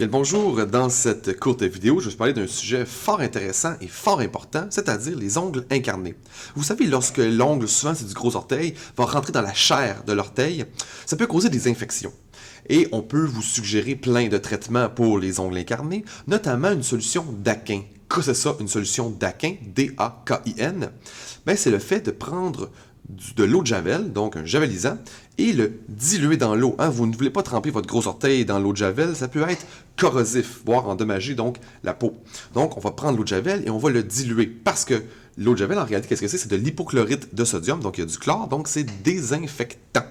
Bien le bonjour, dans cette courte vidéo, je vais vous parler d'un sujet fort intéressant et fort important, c'est-à-dire les ongles incarnés. Vous savez, lorsque l'ongle, souvent c'est du gros orteil, va rentrer dans la chair de l'orteil, ça peut causer des infections. Et on peut vous suggérer plein de traitements pour les ongles incarnés, notamment une solution d'Aquin. Qu'est-ce que c'est ça, une solution d'Aquin, D-A-K-I-N? Ben, c'est le fait de prendre de l'eau de javel, donc un javelisant, et le diluer dans l'eau. Vous ne voulez pas tremper votre gros orteil dans l'eau de javel, ça peut être corrosif, voire endommager donc la peau. Donc on va prendre l'eau de javel et on va le diluer, parce que l'eau de javel, en réalité, qu'est-ce que c'est? C'est de l'hypochlorite de sodium, donc il y a du chlore, donc c'est désinfectant.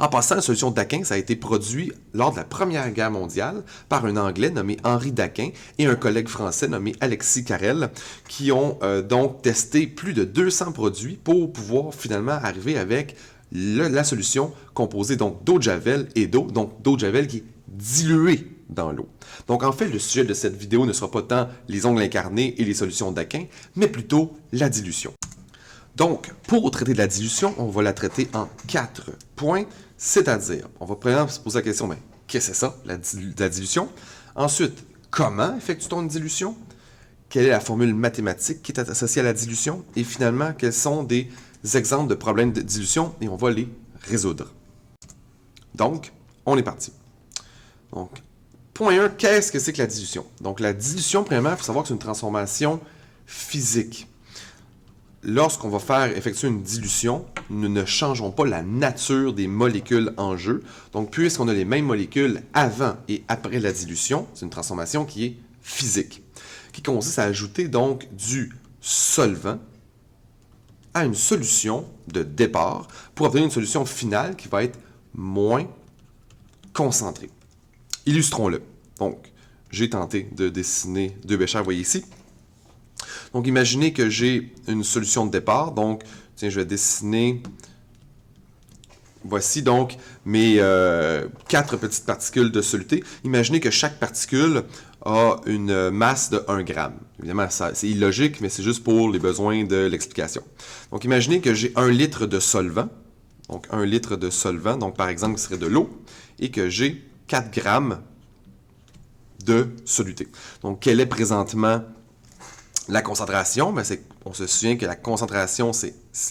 En passant, la solution d'Aquin, ça a été produit lors de la Première Guerre mondiale par un Anglais nommé Henri d'Aquin et un collègue français nommé Alexis Carrel, qui ont donc testé plus de 200 produits pour pouvoir finalement arriver avec la solution composée donc d'eau de javel et d'eau, donc d'eau de javel qui est diluée dans l'eau. Donc en fait, le sujet de cette vidéo ne sera pas tant les ongles incarnés et les solutions d'Aquin, mais plutôt la dilution. Donc, pour traiter de la dilution, on va la traiter en 4 points, c'est-à-dire, on va premièrement se poser la question, mais qu'est-ce que c'est ça, la dilution? Ensuite, comment effectue-t-on une dilution? Quelle est la formule mathématique qui est associée à la dilution? Et finalement, quels sont des exemples de problèmes de dilution? Et on va les résoudre. Donc, on est parti. Donc, point 1, qu'est-ce que c'est que la dilution? Donc, la dilution, premièrement, il faut savoir que c'est une transformation physique. Lorsqu'on va faire effectuer une dilution, nous ne changeons pas la nature des molécules en jeu. Donc, puisqu'on a les mêmes molécules avant et après la dilution, c'est une transformation qui est physique, qui consiste à ajouter donc du solvant à une solution de départ pour obtenir une solution finale qui va être moins concentrée. Illustrons-le. Donc, j'ai tenté de dessiner deux béchers, vous voyez ici. Donc, imaginez que j'ai une solution de départ. Donc, tiens, je vais dessiner... Voici donc mes 4 petites particules de soluté. Imaginez que chaque particule a une masse de 1 gramme. Évidemment, c'est illogique, mais c'est juste pour les besoins de l'explication. Donc, imaginez que j'ai 1 litre de solvant. Donc, 1 litre de solvant, donc par exemple, ce serait de l'eau, et que j'ai 4 grammes de soluté. Donc, quelle est présentement la concentration? Ben on se souvient que la concentration,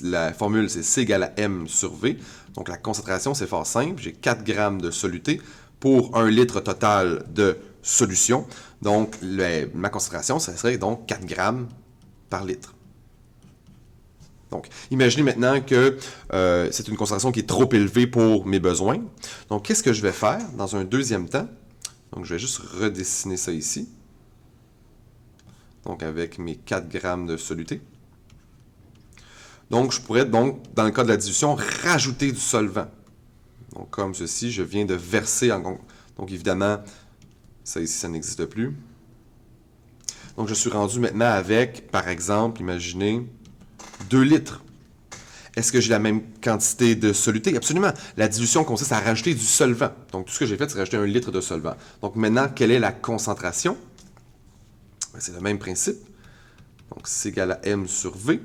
la formule, c'est C égale à M sur V. Donc, la concentration, c'est fort simple. J'ai 4 grammes de soluté pour 1 litre total de solution. Donc, ma concentration, ça serait donc 4 grammes par litre. Donc, imaginez maintenant que c'est une concentration qui est trop élevée pour mes besoins. Donc, qu'est-ce que je vais faire dans un deuxième temps? Donc, je vais juste redessiner ça ici. Donc, avec mes 4 grammes de soluté. Donc, je pourrais, donc, dans le cas de la dilution, rajouter du solvant. Donc, comme ceci, je viens de verser en... Donc, évidemment, ça ici, ça n'existe plus. Donc, je suis rendu maintenant avec, par exemple, imaginez, 2 litres. Est-ce que j'ai la même quantité de soluté? Absolument. La dilution consiste à rajouter du solvant. Donc, tout ce que j'ai fait, c'est rajouter 1 litre de solvant. Donc, maintenant, quelle est la concentration? C'est le même principe. Donc, c'est égal à M sur V.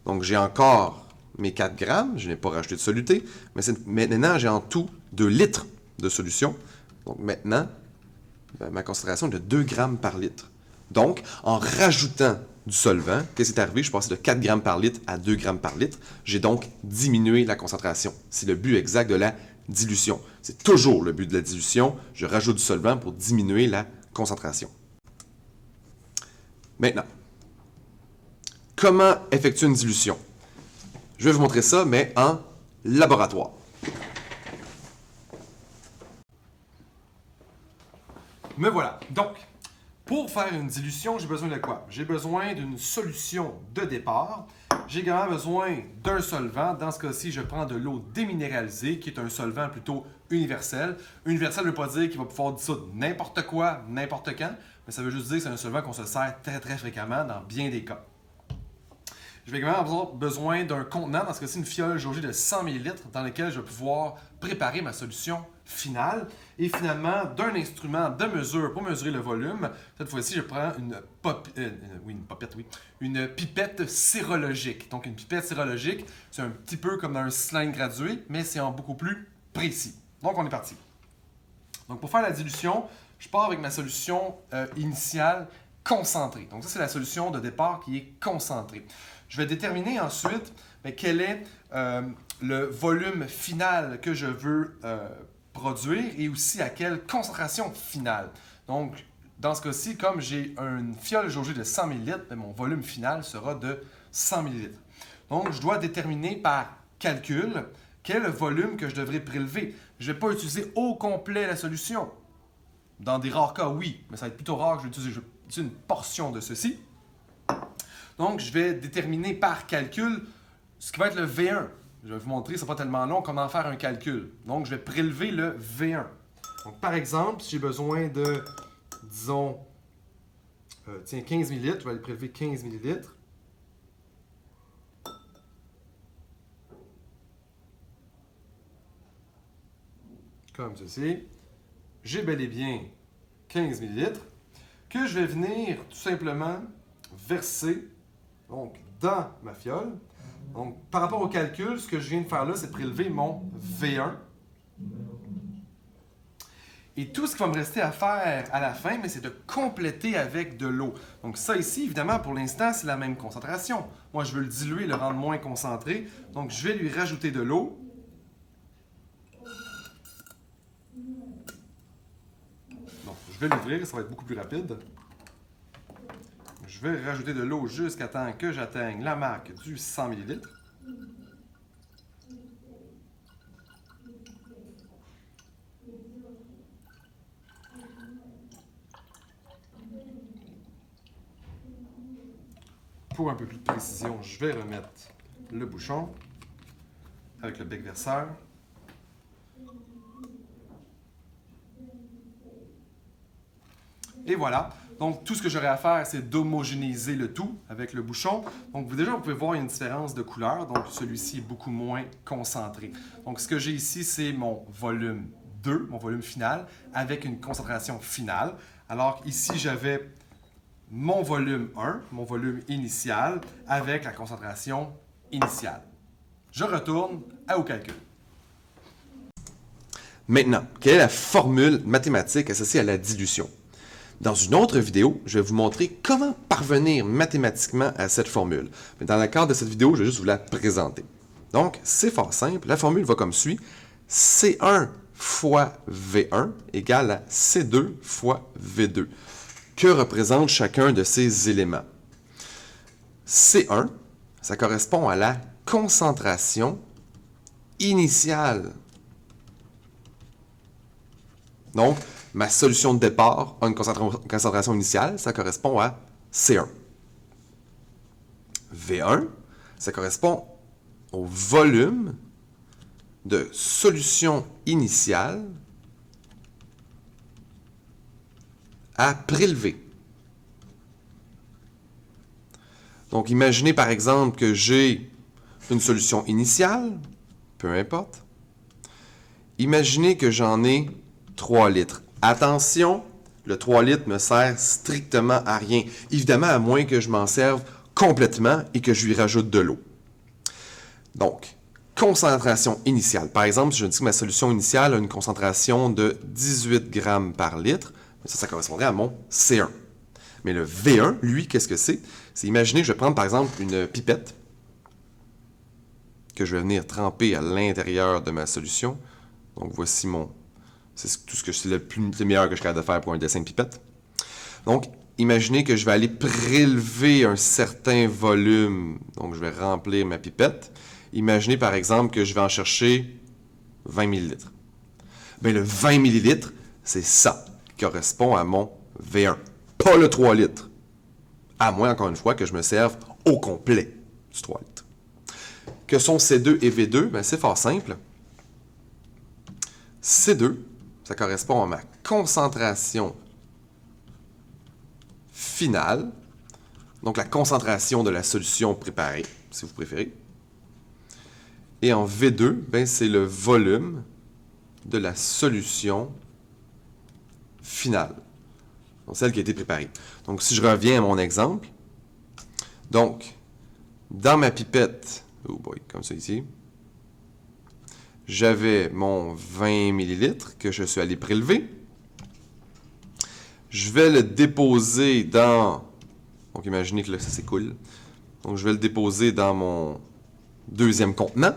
Donc, j'ai encore mes 4 grammes. Je n'ai pas rajouté de soluté. Mais maintenant, j'ai en tout 2 litres de solution. Donc, maintenant, ma concentration est de 2 grammes par litre. Donc, en rajoutant du solvant, qu'est-ce qui est arrivé? Je suis passé de 4 grammes par litre à 2 grammes par litre. J'ai donc diminué la concentration. C'est le but exact de la dilution. C'est toujours le but de la dilution. Je rajoute du solvant pour diminuer la concentration. Maintenant, comment effectuer une dilution? Je vais vous montrer ça, mais en laboratoire. Me voilà. Donc, pour faire une dilution, j'ai besoin de quoi? J'ai besoin d'une solution de départ. J'ai également besoin d'un solvant. Dans ce cas-ci, je prends de l'eau déminéralisée, qui est un solvant plutôt universel. Universel ne veut pas dire qu'il va pouvoir dissoudre n'importe quoi, n'importe quand, mais ça veut juste dire que c'est un solvant qu'on se sert très très fréquemment dans bien des cas. Je vais également avoir besoin d'un contenant, dans ce cas-ci une fiole jaugée de 100 ml, dans lequel je vais pouvoir préparer ma solution finale. Et finalement, d'un instrument de mesure pour mesurer le volume, cette fois-ci, je prends une pipette sérologique. Donc, une pipette sérologique, c'est un petit peu comme dans un cylindre gradué, mais c'est en beaucoup plus précis. Donc, on est parti. Donc, pour faire la dilution, je pars avec ma solution initiale concentrée. Donc, ça, c'est la solution de départ qui est concentrée. Je vais déterminer ensuite quel est le volume final que je veux produire et aussi à quelle concentration finale. Donc, dans ce cas-ci, comme j'ai une fiole jaugée de 100 ml, mon volume final sera de 100 ml. Donc, je dois déterminer par calcul quel est le volume que je devrais prélever. Je ne vais pas utiliser au complet la solution. Dans des rares cas, oui, mais ça va être plutôt rare que je vais utiliser une portion de ceci. Donc, je vais déterminer par calcul ce qui va être le V1. Je vais vous montrer, ce n'est pas tellement long, comment faire un calcul. Donc, je vais prélever le V1. Donc, par exemple, si j'ai besoin de, disons, 15 ml, je vais aller prélever 15 ml. Comme ceci. J'ai bel et bien 15 ml que je vais venir tout simplement verser donc, dans ma fiole. Donc, par rapport au calcul, ce que je viens de faire là, c'est de prélever mon V1. Et tout ce qui va me rester à faire à la fin, c'est de compléter avec de l'eau. Donc ça ici, évidemment, pour l'instant, c'est la même concentration. Moi, je veux le diluer, le rendre moins concentré. Donc, je vais lui rajouter de l'eau. Donc, je vais l'ouvrir, ça va être beaucoup plus rapide. Je vais rajouter de l'eau jusqu'à temps que j'atteigne la marque du 100 ml. Pour un peu plus de précision, je vais remettre le bouchon avec le bec verseur. Et voilà. Donc, tout ce que j'aurai à faire, c'est d'homogénéiser le tout avec le bouchon. Donc, déjà, vous pouvez voir une différence de couleur. Donc, celui-ci est beaucoup moins concentré. Donc, ce que j'ai ici, c'est mon volume 2, mon volume final, avec une concentration finale. Alors ici, j'avais mon volume 1, mon volume initial, avec la concentration initiale. Je retourne au calcul. Maintenant, quelle est la formule mathématique associée à la dilution? Dans une autre vidéo, je vais vous montrer comment parvenir mathématiquement à cette formule. Mais dans le cadre de cette vidéo, je vais juste vous la présenter. Donc, c'est fort simple. La formule va comme suit. C1 fois V1 égale à C2 fois V2. Que représente chacun de ces éléments? C1, ça correspond à la concentration initiale. Donc, ma solution de départ a une concentration initiale, ça correspond à C1. V1, ça correspond au volume de solution initiale à prélever. Donc, imaginez par exemple que j'ai une solution initiale, peu importe. Imaginez que j'en ai 3 litres. Attention, le 3 litres me sert strictement à rien. Évidemment, à moins que je m'en serve complètement et que je lui rajoute de l'eau. Donc, concentration initiale. Par exemple, si je dis que ma solution initiale a une concentration de 18 grammes par litre, ça correspondrait à mon C1. Mais le V1, lui, qu'est-ce que c'est? C'est imaginer que je vais prendre par exemple une pipette que je vais venir tremper à l'intérieur de ma solution. Donc, voici mon... C'est tout ce que c'est le meilleur que je suis capable de faire pour un dessin de pipette. Donc, imaginez que je vais aller prélever un certain volume. Donc, je vais remplir ma pipette. Imaginez par exemple que je vais en chercher 20 ml. Bien, le 20 ml, c'est ça qui correspond à mon V1. Pas le 3 litres. À moins, encore une fois, que je me serve au complet du 3 litres. Que sont C2 et V2? Bien, c'est fort simple. C2, ça correspond à ma concentration finale, donc la concentration de la solution préparée, si vous préférez. Et en V2, ben, c'est le volume de la solution finale, donc celle qui a été préparée. Donc, si je reviens à mon exemple, donc, dans ma pipette, oh boy, comme ça ici, j'avais mon 20 ml que je suis allé prélever. Je vais le déposer dans... Donc, imaginez que là, ça s'écoule. Donc, je vais le déposer dans mon deuxième contenant.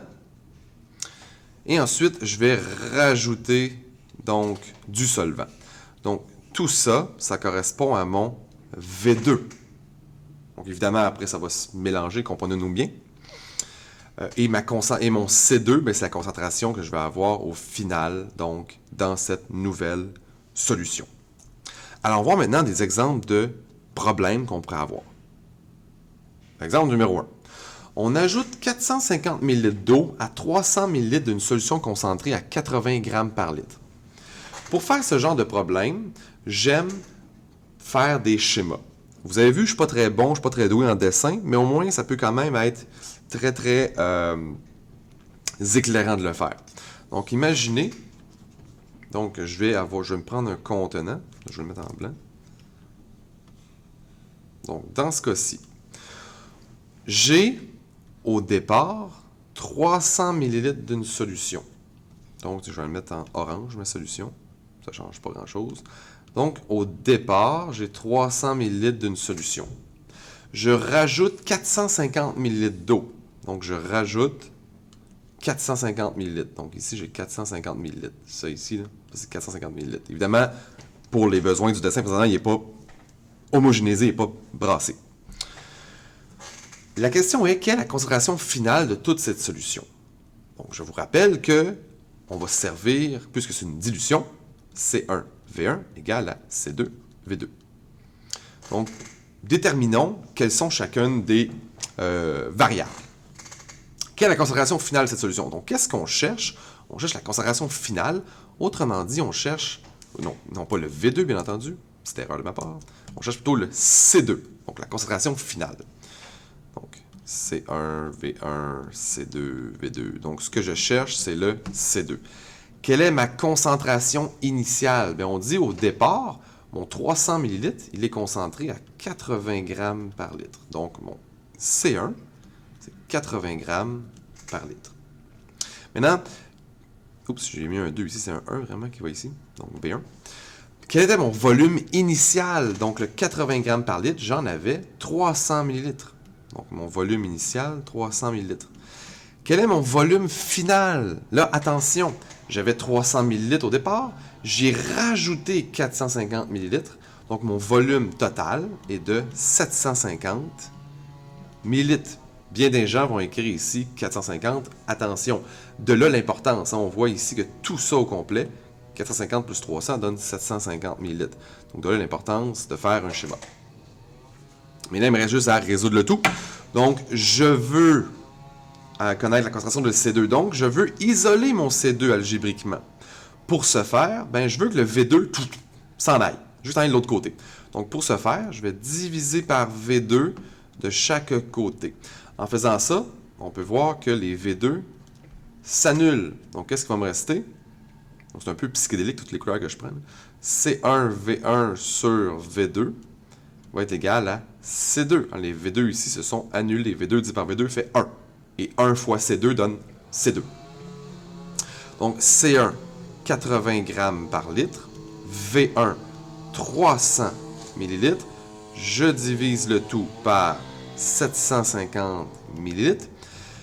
Et ensuite, je vais rajouter donc du solvant. Donc, tout ça, ça correspond à mon V2. Donc, évidemment, après, ça va se mélanger, comprenez-nous bien. Et mon C2, ben, c'est la concentration que je vais avoir au final, donc, dans cette nouvelle solution. Alors, on va voir maintenant des exemples de problèmes qu'on pourrait avoir. Exemple numéro 1. On ajoute 450 ml d'eau à 300 ml d'une solution concentrée à 80 g par litre. Pour faire ce genre de problème, j'aime faire des schémas. Vous avez vu, je ne suis pas très bon, je ne suis pas très doué en dessin, mais au moins, ça peut quand même être très, très éclairant de le faire. Donc, imaginez, donc je vais me prendre un contenant, je vais le mettre en blanc. Donc, dans ce cas-ci, j'ai au départ 300 ml d'une solution. Donc, je vais le mettre en orange, ma solution. Ça ne change pas grand-chose. Donc, au départ, j'ai 300 ml d'une solution. Je rajoute 450 ml d'eau. Donc, je rajoute 450 ml. Donc, ici, j'ai 450 ml. Ça ici, là, c'est 450 ml. Évidemment, pour les besoins du dessin précédent, il n'est pas homogénéisé, il n'est pas brassé. La question est, quelle est la concentration finale de toute cette solution? Donc, je vous rappelle que on va se servir, puisque c'est une dilution, C1V1 égale à C2V2. Donc, déterminons quelles sont chacune des variables. Quelle est la concentration finale de cette solution? Donc, qu'est-ce qu'on cherche? On cherche la concentration finale. Autrement dit, on cherche, non pas le V2, bien entendu, petite erreur de ma part, on cherche plutôt le C2, donc la concentration finale. Donc, C1, V1, C2, V2. Donc, ce que je cherche, c'est le C2. Quelle est ma concentration initiale? Bien, on dit au départ, mon 300 ml, il est concentré à 80 g par litre. Donc, mon C1, c'est 80 g par litre. Maintenant, oups, j'ai mis un 2 ici, c'est un 1 vraiment qui va ici. Donc, V1. Quel était mon volume initial? Donc, le 80 g par litre, j'en avais 300 ml. Donc, mon volume initial, 300 ml. Quel est mon volume final? Là, attention, j'avais 300 ml au départ. J'ai rajouté 450 ml. Donc, mon volume total est de 750 ml. Bien des gens vont écrire ici 450. Attention, de là l'importance. On voit ici que tout ça au complet, 450 plus 300 donne 750 ml. Donc, de là l'importance de faire un schéma. Mais là, il me reste juste à résoudre le tout. Donc, je veux connaître la concentration de C2. Donc, je veux isoler mon C2 algébriquement. Pour ce faire, ben, je veux que le V2 s'en aille, juste en aille de l'autre côté. Donc, pour ce faire, je vais diviser par V2 de chaque côté. En faisant ça, on peut voir que les V2 s'annulent. Donc, qu'est-ce qui va me rester? C'est un peu psychédélique, toutes les couleurs que je prends. C1V1 sur V2 va être égal à C2. Les V2 ici se sont annulés. V2 divisé par V2 fait 1. Et 1 fois C2 donne C2. Donc, C1, 80 g par litre. V1, 300 ml. Je divise le tout par 750 ml.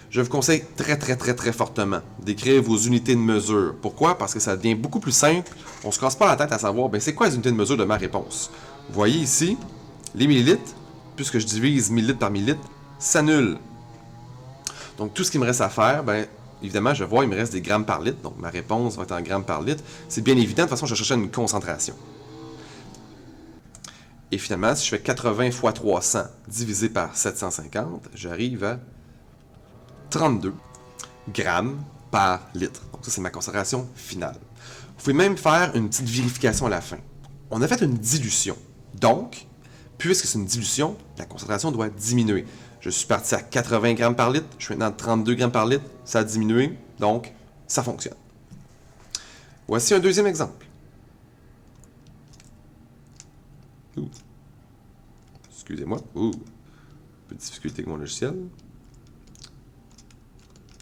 Je vous conseille très, très, très, très fortement d'écrire vos unités de mesure. Pourquoi? Parce que ça devient beaucoup plus simple. On ne se casse pas la tête à savoir, ben, c'est quoi les unités de mesure de ma réponse? Vous voyez ici, les millilitres, puisque je divise millilitre par millilitre, s'annulent. Donc, tout ce qu'il me reste à faire, ben, évidemment, je vois, il me reste des grammes par litre. Donc, ma réponse va être en grammes par litre. C'est bien évident. De toute façon, je cherchais une concentration. Et finalement, si je fais 80 fois 300 divisé par 750, j'arrive à 32 grammes par litre. Donc, ça, c'est ma concentration finale. Vous pouvez même faire une petite vérification à la fin. On a fait une dilution. Donc, puisque c'est une dilution, la concentration doit diminuer. Je suis parti à 80 grammes par litre, je suis maintenant à 32 grammes par litre, ça a diminué, donc ça fonctionne. Voici un deuxième exemple. Excusez-moi. Un peu de difficulté avec mon logiciel.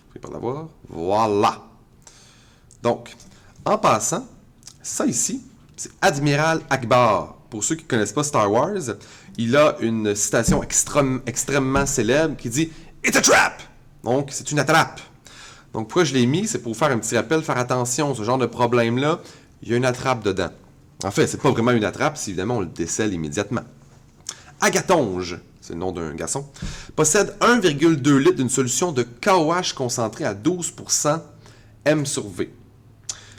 Je vais pas l'avoir. Voilà. Donc, en passant, ça ici, c'est Admiral Akbar pour ceux qui ne connaissent pas Star Wars, il a une citation extrêmement célèbre qui dit « It's a trap ». Donc, c'est une attrape. Donc, pourquoi je l'ai mis? C'est pour faire un petit rappel, faire attention, ce genre de problème-là, il y a une attrape dedans. En fait, c'est pas vraiment une attrape, si évidemment on le décèle immédiatement. Agatonge, c'est le nom d'un garçon, possède 1,2 litres d'une solution de KOH concentrée à 12% M sur V.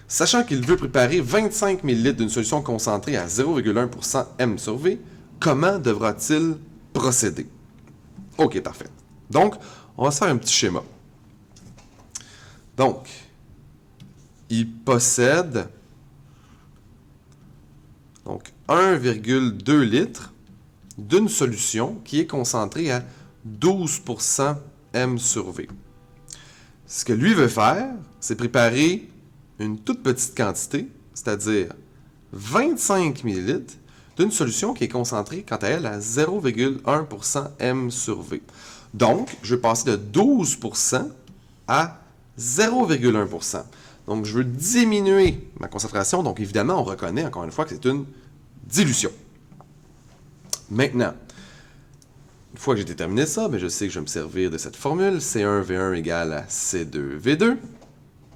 Sachant qu'il veut préparer 25 ml d'une solution concentrée à 0,1% M sur V, comment devra-t-il procéder? OK, parfait. Donc, on va se faire un petit schéma. Donc, il possède 1,2 litres d'une solution qui est concentrée à 12% M sur V. Ce que lui veut faire, c'est préparer une toute petite quantité, c'est-à-dire 25 ml d'une solution qui est concentrée, quant à elle, à 0,1% M sur V. Donc, je vais passer de 12% à 0,1%. Donc, je veux diminuer ma concentration. Donc, évidemment, on reconnaît encore une fois que c'est une dilution. Maintenant, une fois que j'ai déterminé ça, je sais que je vais me servir de cette formule. C1V1 égale à C2V2.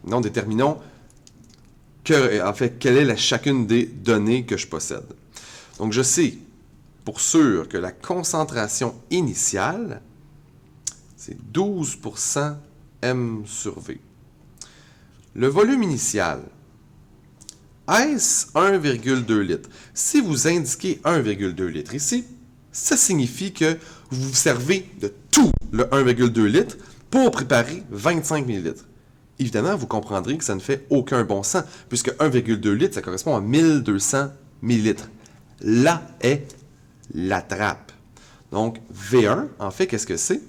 Nous déterminons quelle est chacune des données que je possède. Donc, je sais pour sûr que la concentration initiale, c'est 12% M sur V. Le volume initial, est-ce 1,2 litres? Si vous indiquez 1,2 litres ici, ça signifie que vous vous servez de tout le 1,2 litres pour préparer 25 ml. Évidemment, vous comprendrez que ça ne fait aucun bon sens, puisque 1,2 litres, ça correspond à 1200 ml. Là est la trappe. Donc, V1, en fait, qu'est-ce que c'est?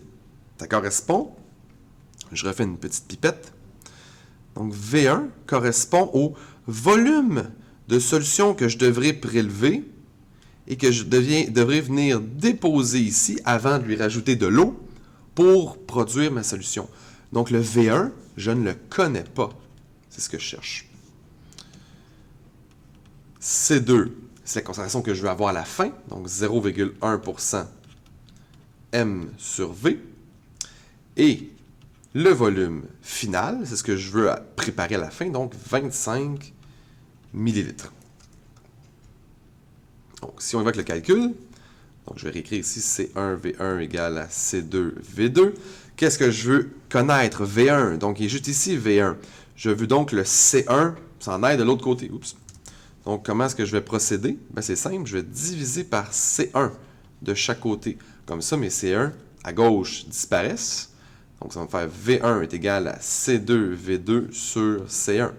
Ça correspond, je refais une petite pipette. Donc, V1 correspond au volume de solution que je devrais prélever et que je devrais venir déposer ici avant de lui rajouter de l'eau pour produire ma solution. Donc, le V1, je ne le connais pas. C'est ce que je cherche. C2, c'est la concentration que je veux avoir à la fin, donc 0,1% M sur V. Et le volume final, c'est ce que je veux préparer à la fin, donc 25 ml. Donc, si on évoque le calcul, donc je vais réécrire ici C1V1 égale à C2V2. Qu'est-ce que je veux connaître? V1, donc il est juste ici V1. Je veux donc le C1 s'en aille de l'autre côté. Oups. Donc, comment est-ce que je vais procéder? C'est simple, je vais diviser par C1 de chaque côté. Comme ça, mes C1 à gauche disparaissent. Donc, ça va me faire V1 est égal à C2V2 sur C1.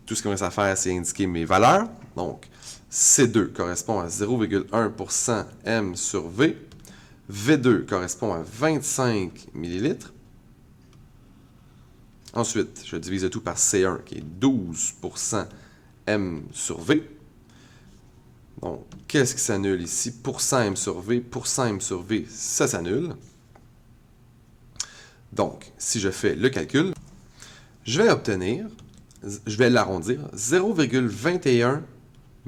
Tout ce qu'il me reste à faire, c'est indiquer mes valeurs. Donc, C2 correspond à 0,1% M sur V. V2 correspond à 25 ml. Ensuite, je divise le tout par C1, qui est 12% M sur V. Donc, qu'est-ce qui s'annule ici? Pourcent M sur V, pourcent M sur V, ça s'annule. Donc, si je fais le calcul, je vais obtenir, je vais l'arrondir, 0,21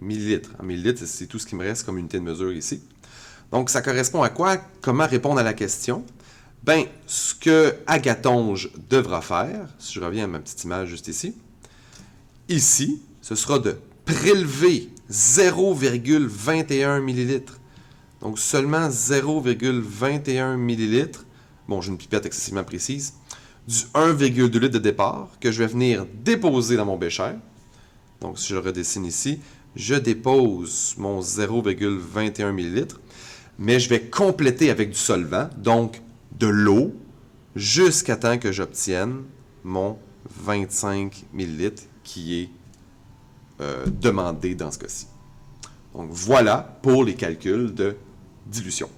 ml. En millilitres, c'est tout ce qui me reste comme unité de mesure ici. Donc, ça correspond à quoi? Comment répondre à la question? Ce que Agatonge devra faire, si je reviens à ma petite image juste ici, ce sera de prélever 0,21 ml. Donc, seulement 0,21 ml. Bon, j'ai une pipette excessivement précise. Du 1,2 litre de départ que je vais venir déposer dans mon bécher. Donc, si je le redessine ici, je dépose mon 0,21 ml. Mais je vais compléter avec du solvant, donc de l'eau, jusqu'à temps que j'obtienne mon 25 ml qui est demandé dans ce cas-ci. Donc, voilà pour les calculs de dilution.